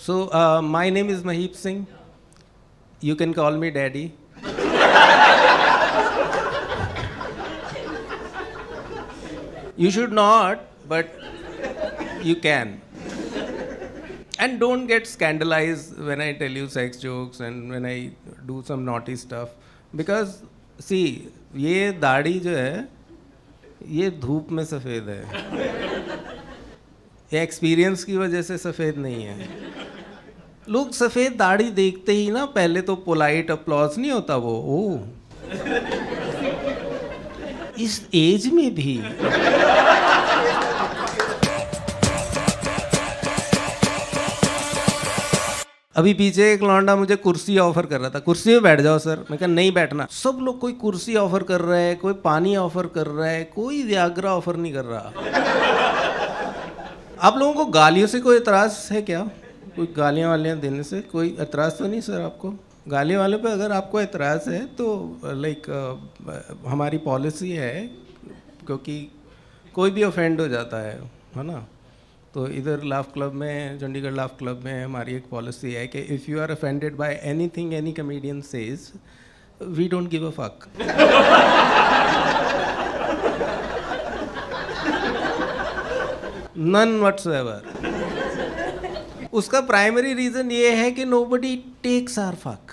So, my name is Maheep Singh. You can call me Daddy. You should not, but you can. And don't get scandalized when I tell you sex jokes and when I do some naughty stuff. Because, see, ये दाढ़ी जो है, ये धूप में सफ़ेद है. ये एक्सपीरियंस की वजह से सफ़ेद नहीं है. लोग सफ़ेद दाढ़ी देखते ही ना पहले तो पोलाइट अप्लॉज नहीं होता वो. ओह, इस एज में भी. अभी पीछे एक लौंडा मुझे कुर्सी ऑफर कर रहा था. कुर्सी में बैठ जाओ सर. मैं कहा नहीं बैठना. सब लोग कोई कुर्सी ऑफर कर रहा है, कोई पानी ऑफर कर रहा है, कोई व्याग्रा ऑफर नहीं कर रहा. आप लोगों को गालियों से कोई एतराज़ है क्या? कोई गालियाँ वालियाँ देने से कोई एतराज़ तो नहीं सर आपको? गाली वाले पे अगर आपको एतराज़ है तो लाइक हमारी पॉलिसी है, क्योंकि कोई भी ऑफेंड हो जाता है ना. तो इधर लाफ क्लब में, चंडीगढ़ लाफ क्लब में हमारी एक पॉलिसी है कि if you are offended by anything any comedian says, we don't give a fuck. None whatsoever. उसका प्राइमरी रीज़न ये है कि nobody takes our fuck.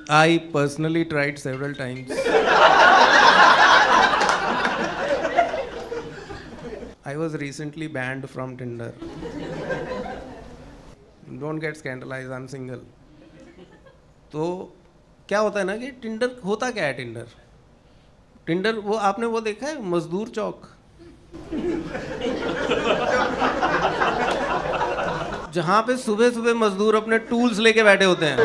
I personally tried several times. I was recently banned from Tinder. Don't get scandalized, I'm single. तो क्या होता है ना कि टिंडर होता क्या है? टिंडर वो आपने वो देखा है मजदूर चौक, जहाँ पे सुबह सुबह मजदूर अपने टूल्स लेके बैठे होते हैं.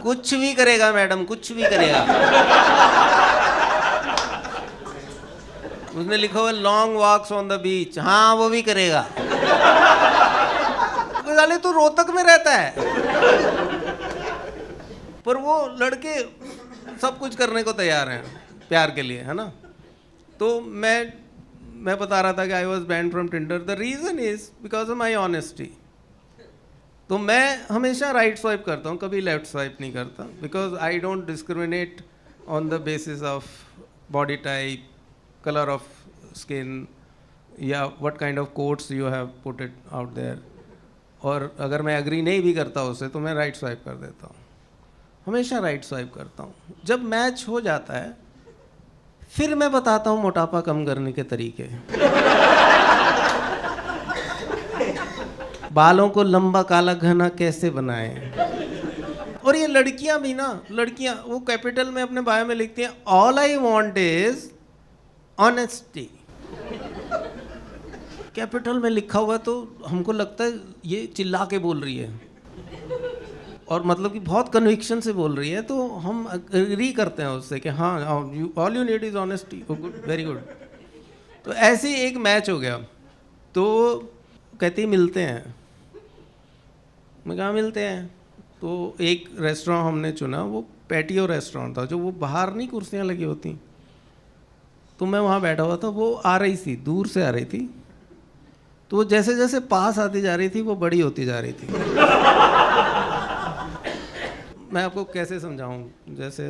कुछ भी करेगा मैडम, कुछ भी करेगा. उसने लिखा हुआ long walks on the beach. हाँ वो भी करेगा. साले तो रोहतक में रहता है, पर वो लड़के सब कुछ करने को तैयार हैं प्यार के लिए, है ना. तो मैं बता रहा था कि I was banned from Tinder. The reason is because of my honesty. तो मैं हमेशा राइट स्वाइप करता हूँ, कभी लेफ्ट स्वाइप नहीं करता. Because I don't discriminate on the basis of body type, colour of skin, या what kind of quotes you have put it out there. और अगर मैं एग्री नहीं भी करता उससे तो मैं राइट स्वाइप कर देता हूँ. हमेशा राइट स्वाइप करता हूँ. जब मैच हो जाता है फिर मैं बताता हूँ मोटापा कम करने के तरीके. बालों को लंबा काला घना कैसे बनाएं. और ये लड़कियां भी ना, लड़कियां वो कैपिटल में अपने बायो में लिखती हैं all I want is honesty. Capital में लिखा हुआ तो हमको लगता है ये चिल्ला के बोल रही है, और मतलब कि बहुत कन्विक्शन से बोल रही है, तो हम एग्री करते हैं उससे कि हाँ all you need is honesty. Good, very good. तो ऐसे ही एक मैच हो गया. तो कहती मिलते हैं. मैं कहा मिलते हैं. तो एक रेस्टोरेंट हमने चुना, वो पैटियो रेस्टोरेंट था, जो वो बाहर नहीं कुर्सियाँ लगी होती. तो मैं वहाँ बैठा हुआ था. वो आ रही थी, दूर से आ रही थी. तो वो जैसे जैसे पास आती जा रही थी वो बड़ी होती जा रही थी. मैं आपको कैसे समझाऊं, जैसे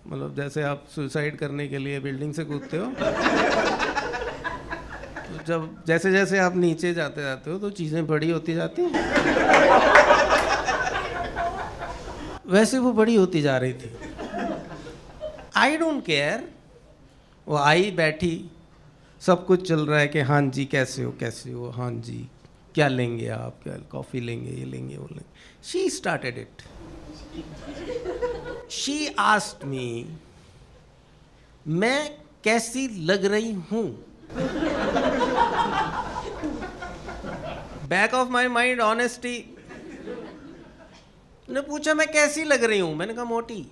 मतलब जैसे आप सुसाइड करने के लिए बिल्डिंग से कूदते हो, तो जब जैसे जैसे आप नीचे जाते जाते हो तो चीज़ें बड़ी होती जाती हैं. वैसे वो बड़ी होती जा रही थी. I don't care. वो आई बैठी, सब कुछ चल रहा है कि हाँ जी कैसे हो, हाँ जी क्या लेंगे आप, क्या कॉफ़ी लेंगे, ये लेंगे, वो लेंगे. She started it. She asked me मैं कैसी लग रही हूँ. Back of my mind honesty. ने पूछा मैं कैसी लग रही हूँ. मैंने कहा मोटी.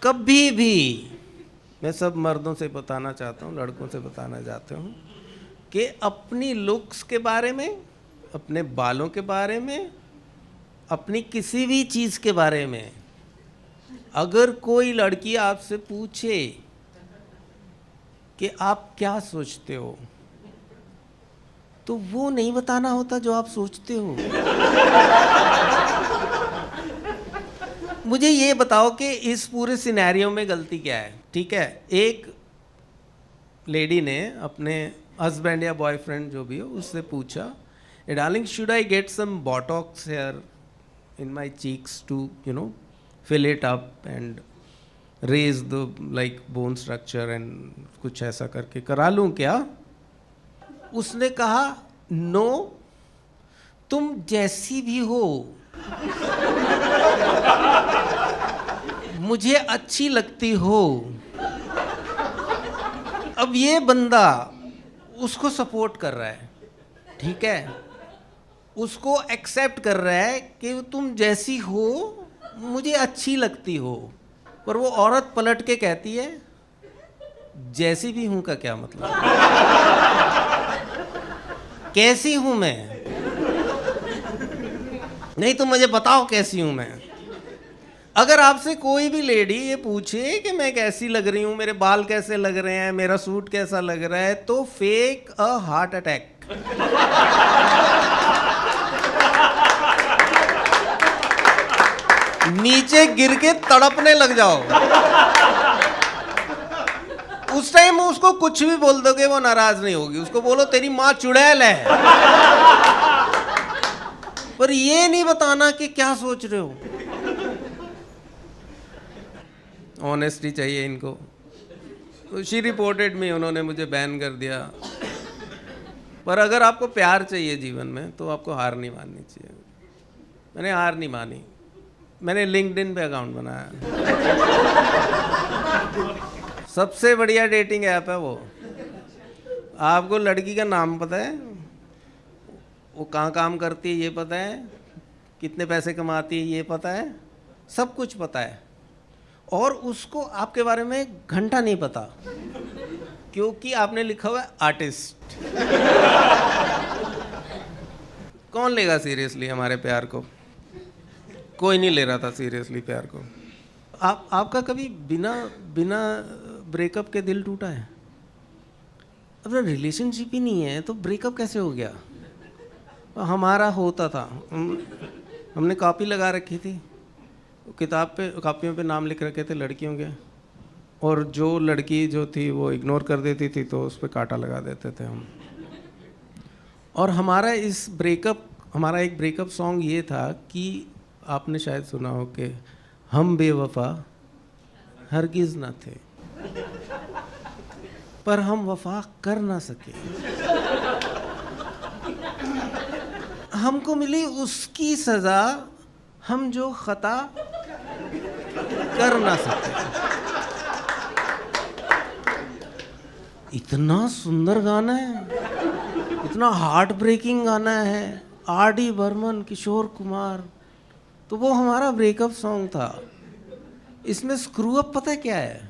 कभी भी मैं सब मर्दों से बताना चाहता हूँ, लड़कों से बताना चाहता हूँ कि अपनी लुक्स के बारे में, अपने बालों के बारे में अपनी किसी भी चीज़ के बारे में अगर कोई लड़की आपसे पूछे कि आप क्या सोचते हो, तो वो नहीं बताना होता जो आप सोचते हो। मुझे ये बताओ कि इस पूरे सिनेरियो में गलती क्या है? ठीक है, एक लेडी ने अपने हस्बैंड या बॉयफ्रेंड जो भी हो उससे पूछा, darling should I get some botox here in my cheeks to fill it up and raise the like bone structure and कुछ ऐसा करके करा लूं क्या? उसने कहा नो, तुम जैसी भी हो मुझे अच्छी लगती हो। अब ये बंदा उसको सपोर्ट कर रहा है, ठीक है, उसको एक्सेप्ट कर रहा है कि तुम जैसी हो मुझे अच्छी लगती हो, पर वो औरत पलट के कहती है जैसी भी हूं का क्या मतलब? कैसी हूं मैं? नहीं तो मुझे बताओ कैसी हूं मैं। अगर आपसे कोई भी लेडी ये पूछे कि मैं कैसी लग रही हूं, मेरे बाल कैसे लग रहे हैं, मेरा सूट कैसा लग रहा है, तो फेक अ हार्ट अटैक। नीचे गिर के तड़पने लग जाओ। उस टाइम उसको कुछ भी बोल दोगे वो नाराज नहीं होगी, उसको बोलो तेरी माँ चुड़ैल है, पर ये नहीं बताना कि क्या सोच रहे हो। ऑनेस्टी चाहिए इनको। तो शी रिपोर्टेड मी, उन्होंने मुझे बैन कर दिया। पर अगर आपको प्यार चाहिए जीवन में तो आपको हार नहीं माननी चाहिए। मैंने हार नहीं मानी, मैंने लिंक्डइन पे अकाउंट बनाया। सबसे बढ़िया डेटिंग ऐप है वो। आपको लड़की का नाम पता है, वो कहाँ काम करती है ये पता है, कितने पैसे कमाती है ये पता है, सब कुछ पता है, और उसको आपके बारे में घंटा नहीं पता, क्योंकि आपने लिखा हुआ है आर्टिस्ट। कौन लेगा सीरियसली हमारे प्यार को? कोई नहीं ले रहा था सीरियसली प्यार को। आपका कभी बिना ब्रेकअप के दिल टूटा है? अपना रिलेशनशिप ही नहीं है तो ब्रेकअप कैसे हो गया? हमारा होता था, हमने कॉपी लगा रखी थी, कॉपियों पे नाम लिख रखे थे लड़कियों के, और जो लड़की जो थी वो इग्नोर कर देती थी तो उस पर कांटा लगा देते थे हम। और हमारा एक ब्रेकअप सॉन्ग ये था कि आपने शायद सुना हो कि हम बेवफा हरगिज़ ना थे, पर हम वफा कर ना सके। हमको मिली उसकी सजा, हम जो खता कर ना सके। इतना सुंदर गाना है, इतना हार्ट ब्रेकिंग गाना है। R.D. बर्मन, किशोर कुमार, तो वो हमारा ब्रेकअप सॉन्ग था। इसमें स्क्रू अप पता है क्या है?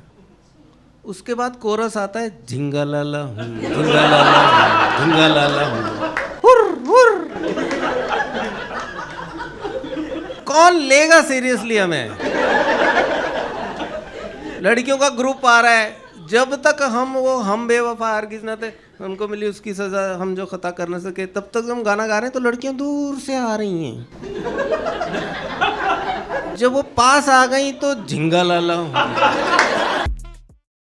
उसके बाद कोरस आता है, झिंगा लाला हूँ, झिंगा लाला हूँ, झिंगा लाला हूँ, हुर हुर। कौन लेगा सीरियसली हमें? लड़कियों का ग्रुप आ रहा है, जब तक हम बेवफा हरगिज़ न थे, उनको मिली उसकी सजा, हम जो खता कर न सके, तब तक हम गाना गा रहे हैं तो लड़कियां दूर से आ रही हैं। जब वो पास आ गई तो झिंगा लाला हूँ।